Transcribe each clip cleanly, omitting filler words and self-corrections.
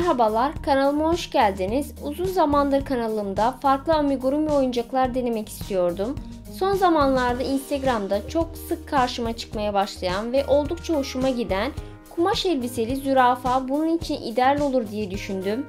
Merhabalar, kanalıma hoş geldiniz. Uzun zamandır kanalımda farklı amigurumi oyuncaklar denemek istiyordum. Son zamanlarda Instagram'da çok sık karşıma çıkmaya başlayan ve oldukça hoşuma giden kumaş elbiseli zürafa bunun için ideal olur diye düşündüm.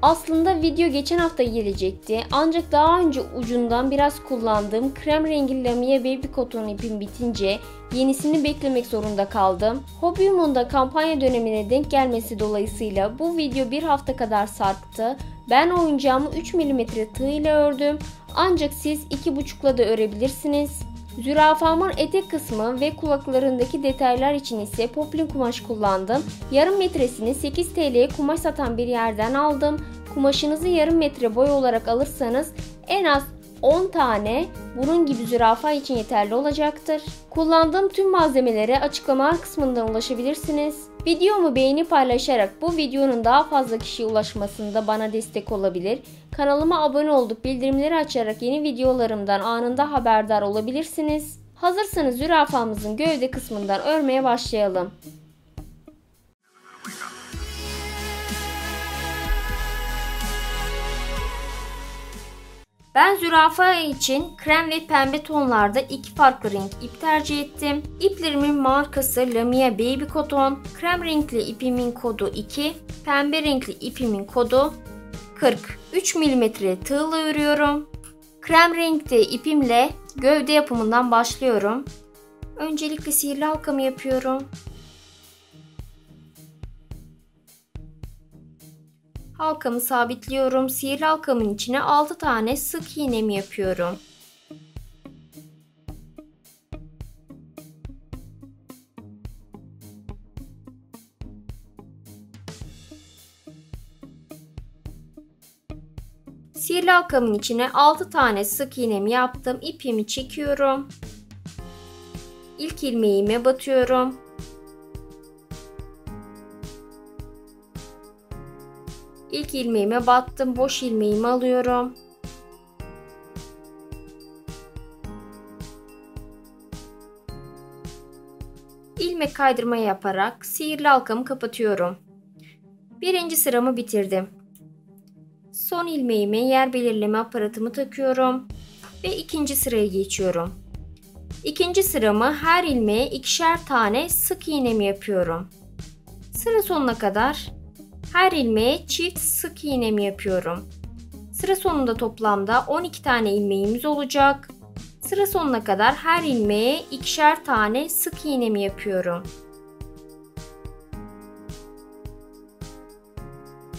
Aslında video geçen hafta gelecekti ancak daha önce ucundan biraz kullandığım krem rengi Lamiya Baby Cotton ipim bitince yenisini beklemek zorunda kaldım. Hobbyumun da kampanya dönemine denk gelmesi dolayısıyla bu video bir hafta kadar sarktı. Ben oyuncağımı 3 mm tığ ile ördüm ancak siz 2,5'la da örebilirsiniz. Zürafamın etek kısmı ve kulaklarındaki detaylar için ise poplin kumaş kullandım. Yarım metresini 8 TL'ye kumaş satan bir yerden aldım. Kumaşınızı yarım metre boy olarak alırsanız en az 10 tane bunun gibi zürafa için yeterli olacaktır. Kullandığım tüm malzemelere açıklamalar kısmından ulaşabilirsiniz. Videomu beğenip paylaşarak bu videonun daha fazla kişiye ulaşmasında bana destek olabilir. Kanalıma abone olup bildirimleri açarak yeni videolarımdan anında haberdar olabilirsiniz. Hazırsanız zürafamızın gövde kısmından örmeye başlayalım. Ben zürafa için krem ve pembe tonlarda iki farklı renk ip tercih ettim. İplerimin markası Lamiya Baby Cotton. Krem renkli ipimin kodu 2, pembe renkli ipimin kodu 40. 3 mm tığla örüyorum. Krem renkli ipimle gövde yapımından başlıyorum. Öncelikle sihirli halkamı yapıyorum. Halkamı sabitliyorum. Sihirli halkamın içine 6 tane sık iğnemi yapıyorum. Sihirli halkamın içine 6 tane sık iğnemi yaptım. İpimi çekiyorum. İlk ilmeğime batıyorum. İlk ilmeğime battım. Boş ilmeğimi alıyorum. İlmek kaydırma yaparak sihirli halkamı kapatıyorum. Birinci sıramı bitirdim. Son ilmeğime yer belirleme aparatımı takıyorum ve ikinci sıraya geçiyorum. İkinci sıramı her ilmeğe ikişer tane sık iğnemi yapıyorum. Sıra sonuna kadar her ilmeğe çift sık iğnemi yapıyorum. Sıra sonunda toplamda 12 tane ilmeğimiz olacak. Sıra sonuna kadar her ilmeğe ikişer tane sık iğnemi yapıyorum.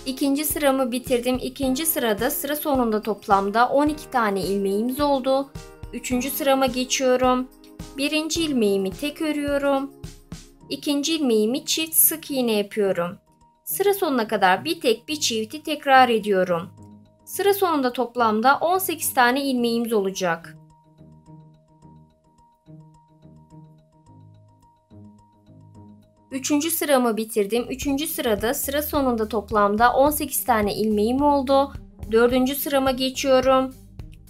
İkinci sıramı bitirdim. İkinci sırada sıra sonunda toplamda 12 tane ilmeğimiz oldu. Üçüncü sırama geçiyorum. Birinci ilmeğimi tek örüyorum. İkinci ilmeğimi çift sık iğne yapıyorum. Sıra sonuna kadar bir tek bir çifti tekrar ediyorum. Sıra sonunda toplamda 18 tane ilmeğimiz olacak. Üçüncü sıramı bitirdim. Üçüncü sırada sıra sonunda toplamda 18 tane ilmeğim oldu. Dördüncü sırama geçiyorum.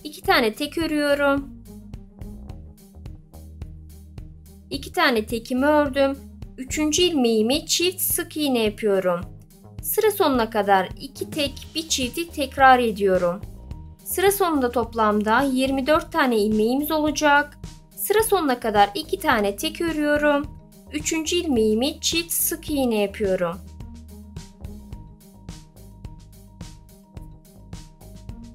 2 tane tek örüyorum. 2 tane tekimi ördüm. Üçüncü ilmeğimi çift sık iğne yapıyorum. Sıra sonuna kadar 2 tek bir çifti tekrar ediyorum. Sıra sonunda toplamda 24 tane ilmeğimiz olacak. Sıra sonuna kadar 2 tane tek örüyorum. Üçüncü ilmeğimi çift sık iğne yapıyorum.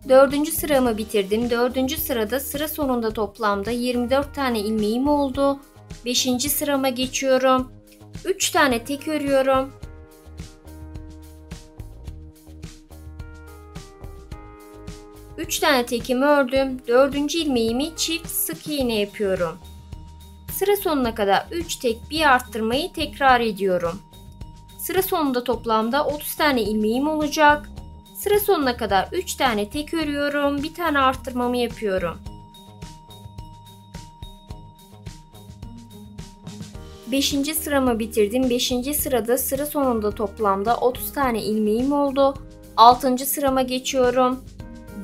Dördüncü sıramı bitirdim. Dördüncü sırada sıra sonunda toplamda 24 tane ilmeğim oldu. Beşinci sırama geçiyorum. 3 tane tek örüyorum. Üç tane tekimi ördüm. Dördüncü ilmeğimi çift sık iğne yapıyorum. Sıra sonuna kadar 3 tek bir arttırmayı tekrar ediyorum. Sıra sonunda toplamda 30 tane ilmeğim olacak. Sıra sonuna kadar 3 tane tek örüyorum. Bir tane arttırmamı yapıyorum. 5. sıramı bitirdim. 5. sırada sıra sonunda toplamda 30 tane ilmeğim oldu. 6. sırama geçiyorum.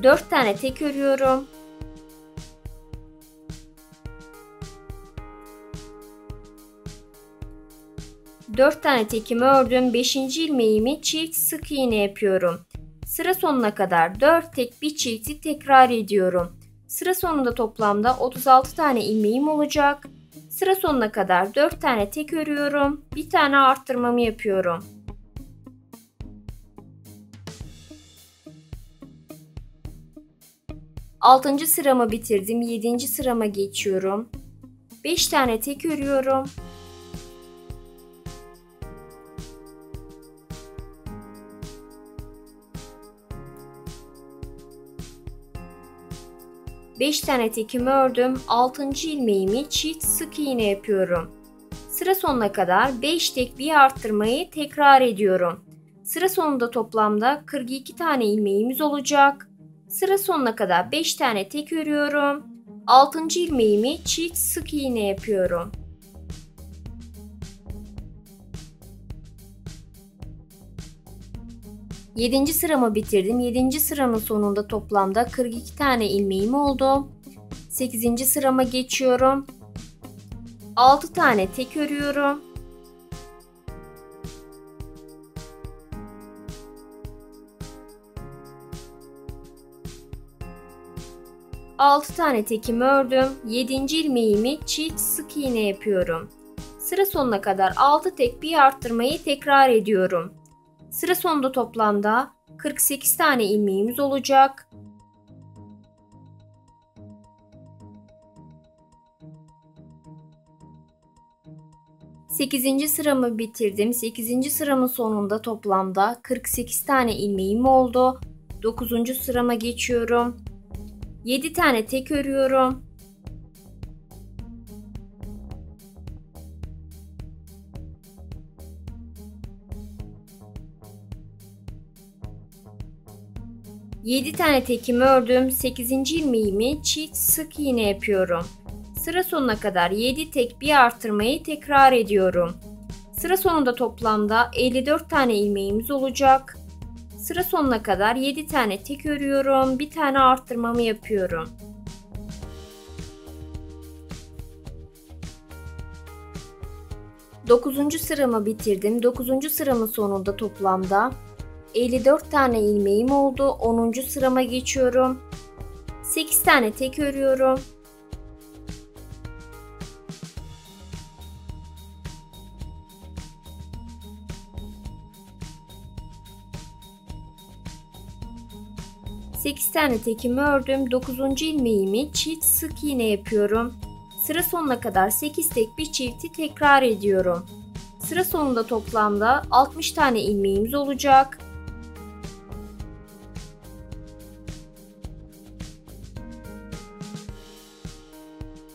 4 tane tek örüyorum. 4 tane tekimi ördüm. 5. ilmeğimi çift sık iğne yapıyorum. Sıra sonuna kadar 4 tek bir çifti tekrar ediyorum. Sıra sonunda toplamda 36 tane ilmeğim olacak. Sıra sonuna kadar 4 tane tek örüyorum. Bir tane arttırmamı yapıyorum. Altıncı sıramı bitirdim. 7. sırama geçiyorum. 5 tane tek örüyorum. Beş tane tekimi ördüm. 6. ilmeğimi çift sık iğne yapıyorum. Sıra sonuna kadar 5 tek bir arttırmayı tekrar ediyorum. Sıra sonunda toplamda 42 tane ilmeğimiz olacak. Sıra sonuna kadar 5 tane tek örüyorum. 6. ilmeğimi çift sık iğne yapıyorum. Yedinci sıramı bitirdim. 7. sıranın sonunda toplamda 42 tane ilmeğim oldu. 8. sırama geçiyorum. 6 tane tek örüyorum. Altı tane tekimi ördüm. 7. ilmeğimi çift sık iğne yapıyorum. Sıra sonuna kadar 6 tek bir arttırmayı tekrar ediyorum. Sıra sonunda toplamda 48 tane ilmeğimiz olacak. Sekizinci sıramı bitirdim. 8. sıramın sonunda toplamda 48 tane ilmeğim oldu. 9. sırama geçiyorum. 7 tane tek örüyorum. Yedi tane tekimi ördüm. 8. ilmeğimi çift sık iğne yapıyorum. Sıra sonuna kadar 7 tek bir arttırmayı tekrar ediyorum. Sıra sonunda toplamda 54 tane ilmeğimiz olacak. Sıra sonuna kadar 7 tane tek örüyorum. Bir tane arttırmamı yapıyorum. Dokuzuncu sıramı bitirdim. 9. sıramın sonunda toplamda 54 tane ilmeğim oldu. 10. sırama geçiyorum. 8 tane tek örüyorum. Sekiz tane tekimi ördüm. 9. ilmeğimi çift sık iğne yapıyorum. Sıra sonuna kadar 8 tek bir çifti tekrar ediyorum. Sıra sonunda toplamda 60 tane ilmeğimiz olacak.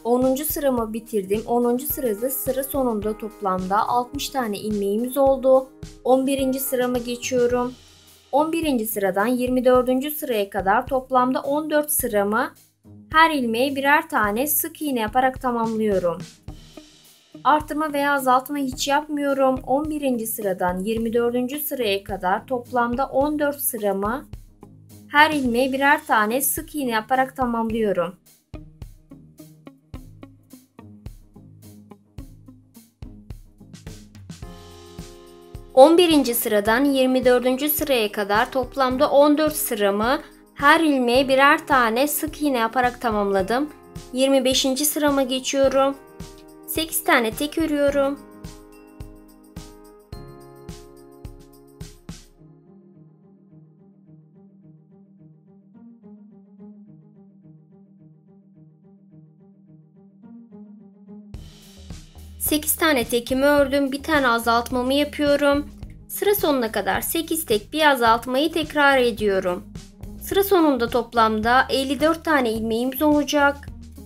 Onuncu sıramı bitirdim. 10. sırada sıra sonunda toplamda 60 tane ilmeğimiz oldu. 11. sırama geçiyorum. 11. sıradan 24. sıraya kadar toplamda 14 sıramı her ilmeğe birer tane sık iğne yaparak tamamlıyorum. Artırma veya azaltma hiç yapmıyorum. 11. sıradan 24. sıraya kadar toplamda 14 sıramı her ilmeğe birer tane sık iğne yaparak tamamlıyorum. ...11. sıradan 24. sıraya kadar toplamda 14 sıramı her ilmeğe birer tane sık iğne yaparak tamamladım. 25. sırama geçiyorum. 8 tane tek örüyorum. Sekiz tane tekimi ördüm. Bir tane azaltmamı yapıyorum. Sıra sonuna kadar 8 tek bir azaltmayı tekrar ediyorum. Sıra sonunda toplamda 54 tane ilmeğimiz olacak.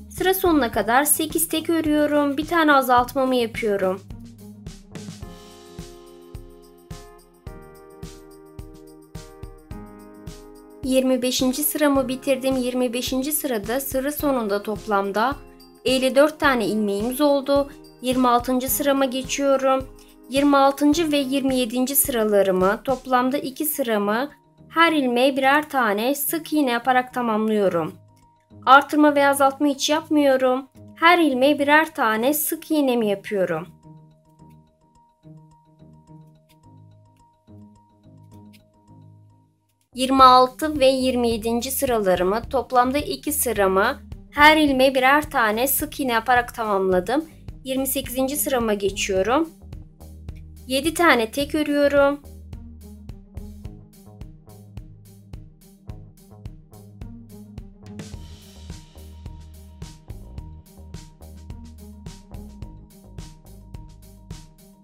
Sıra sonuna kadar 8 tek örüyorum. Bir tane azaltmamı yapıyorum. ...25. sıramı bitirdim. 25. sırada sıra sonunda toplamda 54 tane ilmeğimiz oldu. 26. sırama geçiyorum. 26. ve 27. sıralarımı toplamda 2 sıramı her ilmeğe birer tane sık iğne yaparak tamamlıyorum. Artırma veya azaltma hiç yapmıyorum. Her ilmeğe birer tane sık iğnemi yapıyorum. 26 ve 27. sıralarımı, toplamda 2 sıramı her ilmeğe birer tane sık iğne yaparak tamamladım. 28. sırama geçiyorum. 7 tane tek örüyorum.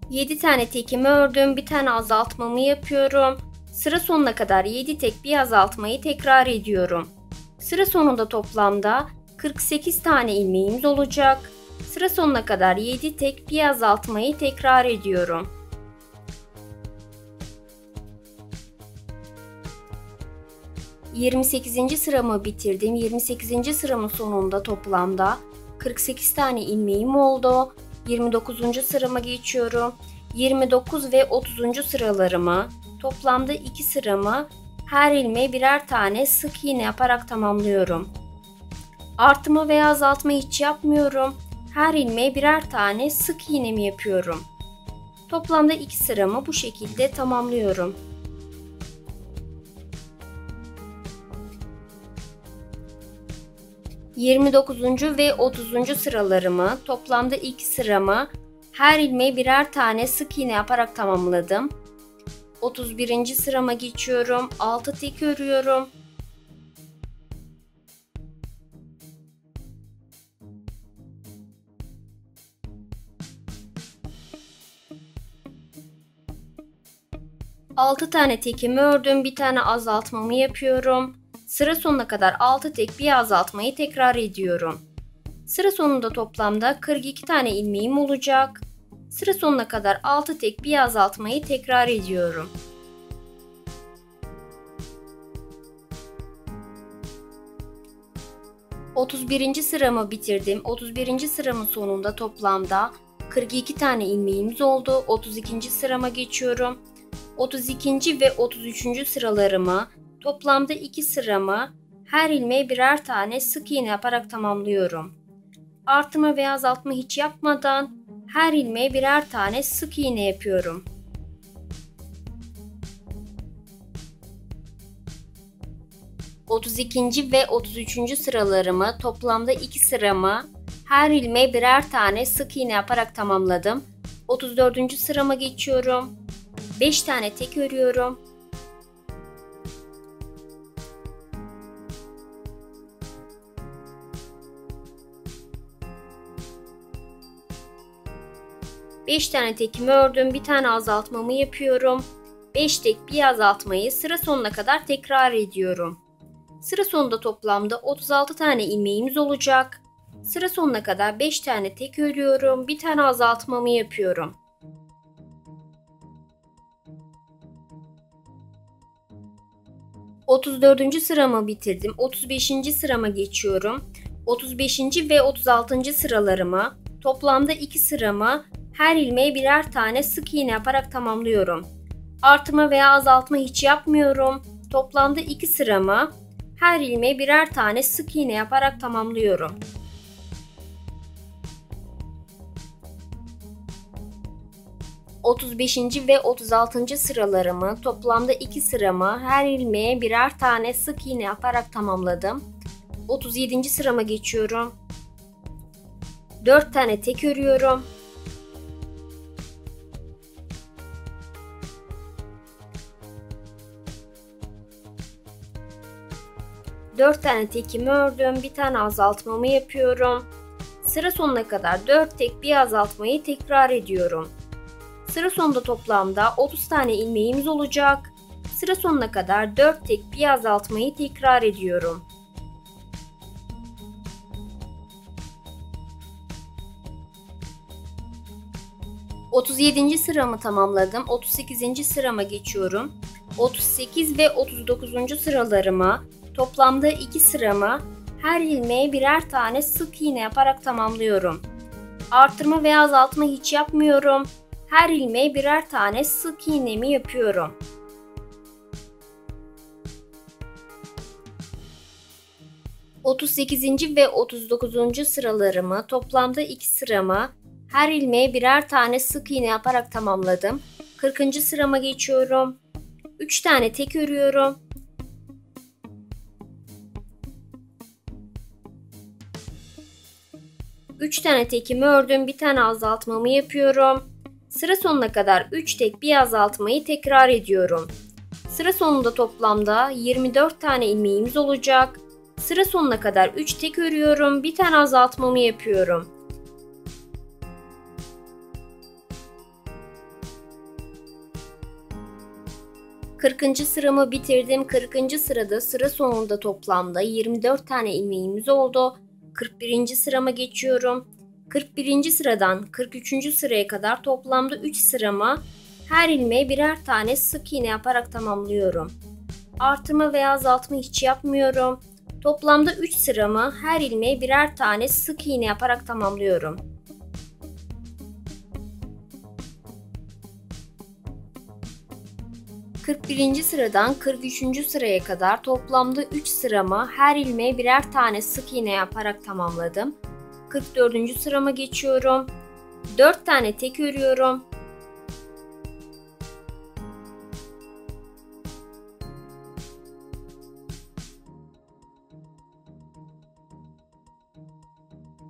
Yedi tane tekimi ördüm. Bir tane azaltmamı yapıyorum. Sıra sonuna kadar 7 tek bir azaltmayı tekrar ediyorum. Sıra sonunda toplamda 48 tane ilmeğimiz olacak. Sıra sonuna kadar 7 tek bir azaltmayı tekrar ediyorum. ...28. sıramı bitirdim. 28. sıramın sonunda toplamda 48 tane ilmeğim oldu. 29. sırama geçiyorum. 29 ve 30. sıralarımı, toplamda 2 sıramı her ilmeğe birer tane sık iğne yaparak tamamlıyorum. Artırma veya azaltma hiç yapmıyorum. Her ilmeğe birer tane sık iğnemi yapıyorum. Toplamda 2 sıramı bu şekilde tamamlıyorum. ...29. ve 30. sıralarımı, toplamda 2 sıramı her ilmeğe birer tane sık iğne yaparak tamamladım. 31. sırama geçiyorum. 6 tek örüyorum. Altı tane tekimi ördüm. Bir tane azaltmamı yapıyorum. Sıra sonuna kadar 6 tek bir azaltmayı tekrar ediyorum. Sıra sonunda toplamda 42 tane ilmeğim olacak. Sıra sonuna kadar 6 tek bir azaltmayı tekrar ediyorum. ...31. sıramı bitirdim. 31. sıramın sonunda toplamda 42 tane ilmeğimiz oldu. 32. sırama geçiyorum. 32. ve 33. sıralarımı, toplamda 2 sıramı her ilmeğe birer tane sık iğne yaparak tamamlıyorum. Artırma veya azaltma hiç yapmadan her ilmeğe birer tane sık iğne yapıyorum. ...32. ve 33. sıralarımı, toplamda 2 sıramı her ilmeğe birer tane sık iğne yaparak tamamladım. 34. sırama geçiyorum. 5 tane tek örüyorum. Beş tane tekimi ördüm. Bir tane azaltmamı yapıyorum. 5 tek bir azaltmayı sıra sonuna kadar tekrar ediyorum. Sıra sonunda toplamda 36 tane ilmeğimiz olacak. Sıra sonuna kadar 5 tane tek örüyorum. Bir tane azaltmamı yapıyorum. 34. sıramı bitirdim. 35. sırama geçiyorum. 35. ve 36. sıralarımı, toplamda 2 sıramı her ilmeğe birer tane sık iğne yaparak tamamlıyorum. Artırma veya azaltma hiç yapmıyorum. Toplamda 2 sıramı her ilmeğe birer tane sık iğne yaparak tamamlıyorum. ...35. ve 36. sıralarımı, toplamda 2 sıramı her ilmeğe birer tane sık iğne yaparak tamamladım. 37. sırama geçiyorum. 4 tane tek örüyorum. Dört tane tekimi ördüm. Bir tane azaltmamı yapıyorum. Sıra sonuna kadar 4 tek bir azaltmayı tekrar ediyorum. Sıra sonunda toplamda 30 tane ilmeğimiz olacak. Sıra sonuna kadar 4 tek bir azaltmayı tekrar ediyorum. ...37. sıramı tamamladım. 38. sırama geçiyorum. 38 ve 39. sıralarıma, toplamda 2 sıramı her ilmeğe birer tane sık iğne yaparak tamamlıyorum. Artırma veya azaltma hiç yapmıyorum. Her ilmeğe birer tane sık iğnemi yapıyorum. ...38. ve 39. sıralarımı, toplamda 2 sıramı her ilmeğe birer tane sık iğne yaparak tamamladım. 40. sırama geçiyorum. 3 tane tek örüyorum. 3 tane tekimi ördüm. Bir tane azaltmamı yapıyorum. Sıra sonuna kadar 3 tek bir azaltmayı tekrar ediyorum. Sıra sonunda toplamda 24 tane ilmeğimiz olacak. Sıra sonuna kadar 3 tek örüyorum. Bir tane azaltmamı yapıyorum. Kırkıncı sıramı bitirdim. 40. sırada sıra sonunda toplamda 24 tane ilmeğimiz oldu. 41. sırama geçiyorum. 41. sıradan 43. sıraya kadar toplamda 3 sıramı her ilmeğe birer tane sık iğne yaparak tamamlıyorum. Artırma veya azaltma hiç yapmıyorum. Toplamda 3 sıramı her ilmeğe birer tane sık iğne yaparak tamamlıyorum. ...41. sıradan 43. sıraya kadar toplamda 3 sıramı her ilmeğe birer tane sık iğne yaparak tamamladım. 44. sırama geçiyorum. 4 tane tek örüyorum.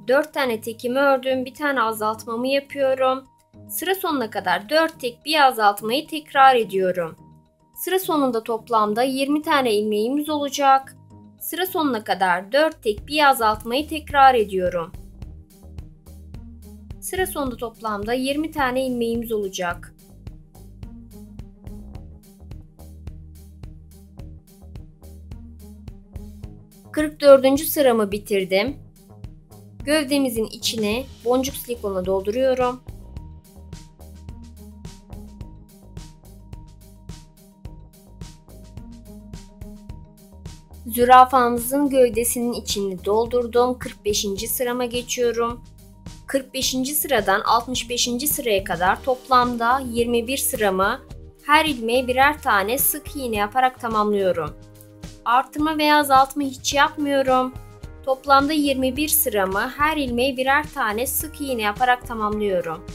Dört tane tekimi ördüm. Bir tane azaltmamı yapıyorum. Sıra sonuna kadar 4 tek bir azaltmayı tekrar ediyorum. Sıra sonunda toplamda 20 tane ilmeğimiz olacak. Sıra sonuna kadar 4 tek bir azaltmayı tekrar ediyorum. Sıra sonunda toplamda 20 tane ilmeğimiz olacak. ...44. sıramı bitirdim. Gövdemizin içine boncuk silikonla dolduruyorum. Zürafamızın gövdesinin içini doldurdum. 45. sırama geçiyorum. 45. sıradan 65. sıraya kadar toplamda 21 sıramı her ilmeğe birer tane sık iğne yaparak tamamlıyorum. Artırma veya azaltma hiç yapmıyorum. Toplamda 21 sıramı her ilmeğe birer tane sık iğne yaparak tamamlıyorum.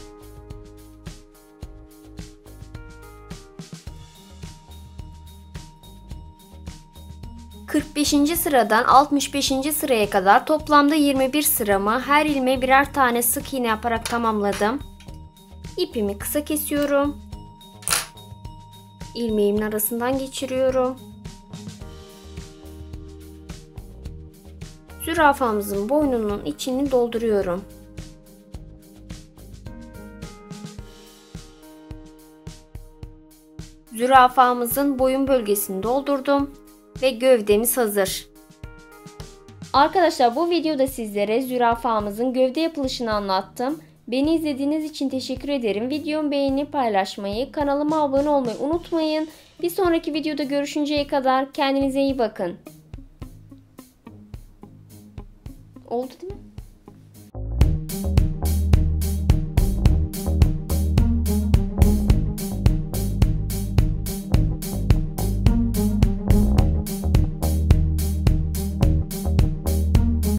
...45. sıradan 65. sıraya kadar toplamda 21 sıramı her ilmeğe birer tane sık iğne yaparak tamamladım. İpimi kısa kesiyorum. İlmeğimin arasından geçiriyorum. Zürafamızın boynunun içini dolduruyorum. Zürafamızın boyun bölgesini doldurdum ve gövdemiz hazır. Arkadaşlar bu videoda sizlere zürafamızın gövde yapılışını anlattım. Beni izlediğiniz için teşekkür ederim. Videomu beğenip paylaşmayı, kanalıma abone olmayı unutmayın. Bir sonraki videoda görüşünceye kadar kendinize iyi bakın. Oldu değil mi?